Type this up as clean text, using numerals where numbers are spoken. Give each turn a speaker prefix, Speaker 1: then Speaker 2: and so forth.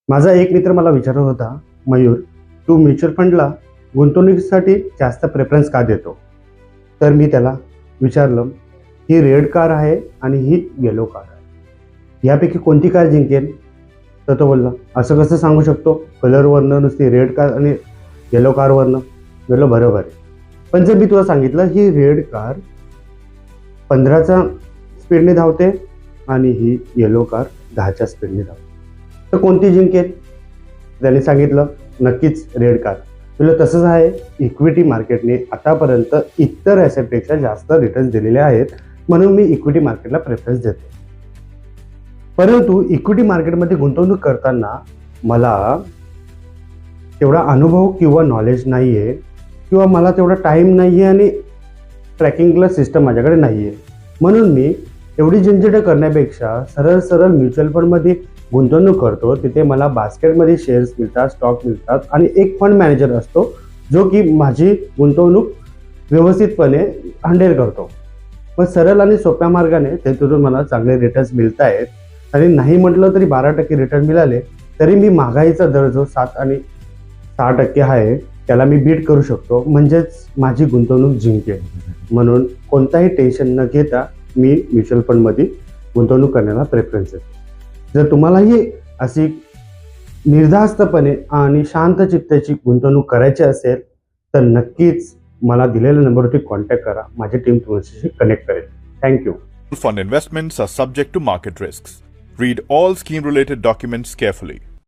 Speaker 1: माझा एक मित्र मला विचारत होता, मयूर, तू म्युच्युअल फंडला गुंतवणुकीसाठी जास्त प्रेफरन्स का देतो? तर मी त्याला विचारलं, ही रेड कार आहे आणि ही येलो कार आहे. यापैकी कोणती कार जिंकेल? तर तो बोलला, असं कसं सांगू शकतो? कलरवरनं नुसती रेड कार आणि येलो कारवरनं. बोललो बरोबर आहे. पण जर मी तुला सांगितलं ही रेड कार 15च्या स्पीडने धावते आणि ही येलो कार 10च्या स्पीडने धावते, तर कोणती जिंकेल? त्याने सांगितलं, नक्कीच रेड कार. तुला तसंच आहे. इक्विटी मार्केटने आतापर्यंत इतर ॲसेटपेक्षा जास्त रिटर्न्स दिलेले आहेत, म्हणून मी इक्विटी मार्केटला प्रेफरन्स देतो. परंतु इक्विटी मार्केटमध्ये गुंतवणूक करताना मला तेवढा अनुभव किंवा नॉलेज नाही आहे, किंवा मला तेवढा टाईम नाही आहे आणि ट्रॅकिंगला सिस्टम माझ्याकडे नाही आहे. म्हणून मी एवढी झंझट करण्यापेक्षा सरळ सरळ म्युच्युअल फंडमध्ये गुंतवणूक करतो. तिथे मला बास्केटमध्ये शेअर्स मिळतात, स्टॉक मिळतात आणि एक फंड मॅनेजर असतो जो की माझी गुंतवणूक व्यवस्थितपणे हँडल करतो. मग सरळ आणि सोप्या मार्गाने त्यातून मला चांगले रिटर्न्स मिळत आहेत. आणि नाही म्हटलं तरी 12% रिटर्न मिळाले तरी मी महागाईचा दर जो 7 आणि 6% आहे त्याला मी बीट करू शकतो, म्हणजेच माझी गुंतवणूक जिंकेल. म्हणून कोणताही टेन्शन न घेता मी म्युच्युअल फंडमध्ये गुंतवणूक करण्याला प्रेफरन्स देतो. जर तुम्हालाही अशी निर्धास्तपणे आणि शांत चित्ताची गुंतवणूक करायची असेल तर नक्कीच मला दिलेल्या नंबरवरती कॉन्टॅक्ट करा. माझी टीम तुमच्याशी कनेक्ट करेल. Thank you.
Speaker 2: Fund investments are subject to market risks. Read all scheme related documents carefully.